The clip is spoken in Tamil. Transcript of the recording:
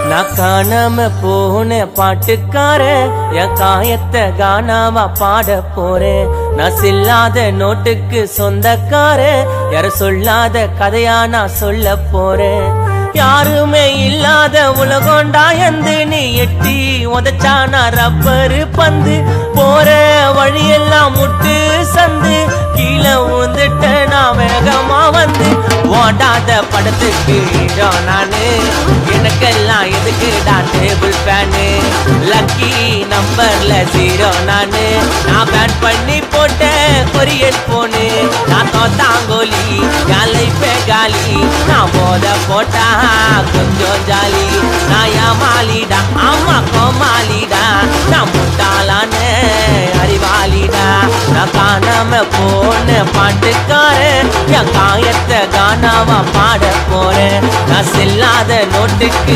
நான் காணாம போன பாட்டுக்காரன் என் காயத்தை காணாம பாட போறேன். நான் செல்லாத நோட்டுக்கு சொந்தக்காரன் யார சொல்லாத கதையா நான் சொல்ல போறேன். யாருமே இல்லாத உலகோண்டா எந்து நீ எட்டி உதச்சானா ரப்பரு பந்து போற வழியெல்லாம் முட்டு சந்து கீழே ஊந்துட்ட நான் வேகமா வந்து ஓடாத படத்துக்கு ஹீரோ நானு. எனக்கெல்லாம் எதுக்குடா டேபிள் ஃபேனு லக்கி நம்பர்ல 0 நானு. நான் பேன் பண்ணி போட்ட கொரியன் போனு நான் தோத்தாங்கோலி என் லைஃபே காலி. நான் போத போட்டா கொஞ்சம் ஜாலி. நான் ஏமாலிடா ஆமா கோமாலிடா நான் முட்டாளான அறிவாளிடா. நான் காணாம போன பாட்டுக்காரன் என் காயத்தை காணாம பாட போறேன். நான் செல்லாத நோட்டுக்கு